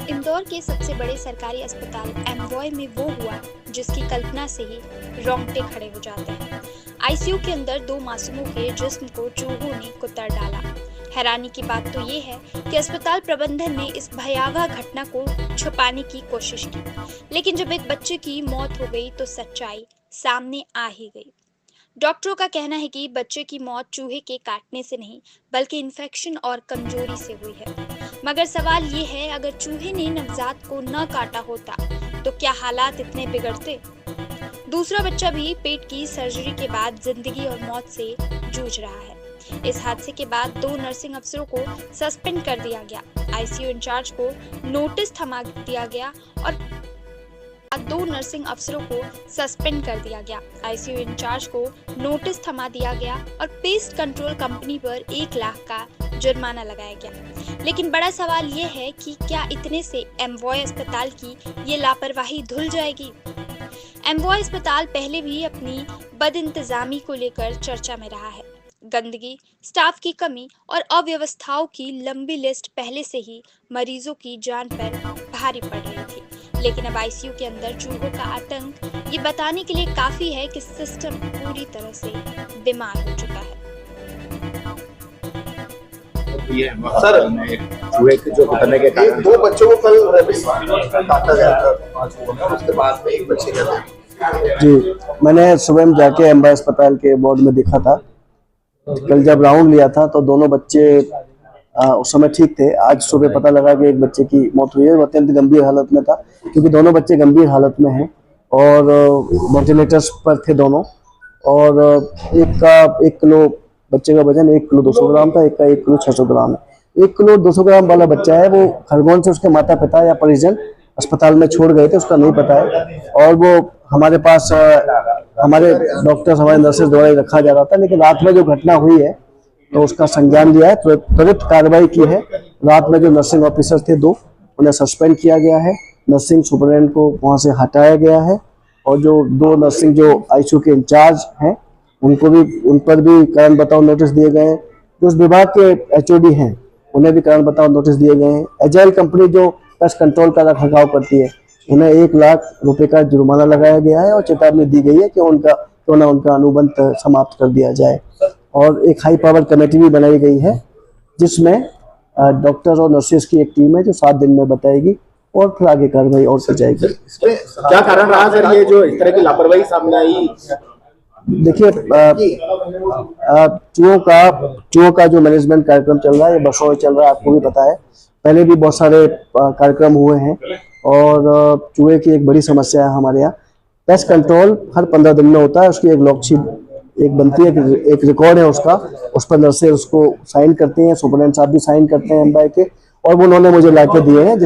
इंदौर के सबसे बड़े सरकारी अस्पताल एमवॉय में वो हुआ जिसकी कल्पना से ही रोंगटे खड़े हो जाते हैं। आईसीयू के अंदर दो मासूमों के जिस्म को चूहों ने कुतर डाला। हैरानी की बात तो ये है कि अस्पताल प्रबंधन ने इस भयावह घटना को छुपाने की कोशिश की, लेकिन जब एक बच्चे की मौत हो गई तो सच्चाई सामने आ ही गई। डॉक्टरों का कहना है कि बच्चे की मौत चूहे के काटने से नहीं बल्कि इन्फेक्शन और कमजोरी से हुई है। मगर सवाल ये है, अगर चूहे ने नवजात को न काटा होता तो क्या हालात इतने बिगड़ते। दूसरा बच्चा भी पेट की सर्जरी के बाद जिंदगी और मौत से जूझ रहा है। इस हादसे के बाद दो नर्सिंग अफसरों को सस्पेंड कर दिया गया। आईसीयू इंचार्ज को नोटिस थमा दिया गया और दो नर्सिंग अफसरों को सस्पेंड कर दिया गया। आईसीयू इंचार्ज को नोटिस थमा दिया गया और पेस्ट कंट्रोल कंपनी पर 1 लाख का जुर्माना लगाया गया। लेकिन बड़ा सवाल ये है कि क्या इतने से एमवॉय अस्पताल की ये लापरवाही धुल जाएगी। एमवॉय अस्पताल पहले भी अपनी बदइंतजामी को लेकर चर्चा में रहा है। गंदगी, स्टाफ की कमी और अव्यवस्थाओं की लंबी लिस्ट पहले से ही मरीजों की जान पर भारी पड़ रही थी। लेकिन अब आईसीयू के अंदर चूहों का आतंक ये बताने के लिए काफी है कि सिस्टम पूरी तरह से बीमार हो चुका है। सर, चूहे के जो कुतरने के कारण दो बच्चों को कल काटा गया था, उसके बाद में एक बच्चे का जी, मैंने सुबह में जाके एमवाय अस्पताल के वार्ड में देखा था। कल जब राउंड लिया था तो दोनों बच्चे उस समय ठीक थे। आज सुबह पता लगा कि एक बच्चे की मौत हुई है। वो अत्यंत गंभीर हालत में था, क्योंकि दोनों बच्चे गंभीर हालत में हैं और वेंटिलेटर्स पर थे दोनों। और एक का 1 किलो बच्चे का वजन 1 किलो 200 ग्राम था, एक का 1 किलो 600 ग्राम है। 1 किलो 200 ग्राम वाला बच्चा है, वो खरगोन से उसके माता पिता या परिजन अस्पताल में छोड़ गए थे, उसका नहीं पता है। और वो हमारे पास हमारे डॉक्टर्स, हमारे नर्सेज द्वारा ही रखा जा रहा था। लेकिन रात में जो घटना हुई है तो उसका संज्ञान लिया है, त्वरित कार्रवाई की है। रात में जो नर्सिंग ऑफिसर थे 2, उन्हें सस्पेंड किया गया है। नर्सिंग सुपरिटेंडेंट को वहाँ से हटाया गया है और जो 2 नर्सिंग जो आईसीयू के इंचार्ज हैं उन पर भी कारण बताओ नोटिस दिए गए हैं। जो उस विभाग के एचओडी हैं उन्हें भी कारण बताओ नोटिस दिए गए हैं। एजाइल कंपनी जो पेस्ट कंट्रोल का रखरखाव करती है, उन्हें 1 लाख रुपए का जुर्माना लगाया गया है और चेतावनी दी गई है कि उनका अनुबंध समाप्त कर दिया जाए। और एक हाई पावर कमेटी भी बनाई गई है, जिसमें डॉक्टर्स और नर्सेज की एक टीम है जो 7 दिन में बताएगी और फिर आगे कार्रवाई और की जाएगी। क्या कारण रहा सर ये जो इस तरह की लापरवाही सामने आई? देखिए, चूहों का जो मैनेजमेंट कार्यक्रम चल रहा है ये बरसों से चल रहा है, आपको भी पता है। पहले भी बहुत सारे कार्यक्रम हुए हैं और चूहे की एक बड़ी समस्या है हमारे यहाँ। पेस्ट कंट्रोल हर 15 दिन में होता है, उसकी एक लॉकशीट एक बनती है, एक रिकॉर्ड है उसका, उस पर नर्सेज उसको साइन करते हैं, सुपरिटेंडेंट साहब भी साइन करते हैं एमवाय के, और वो उन्होंने मुझे लाके दिए हैं।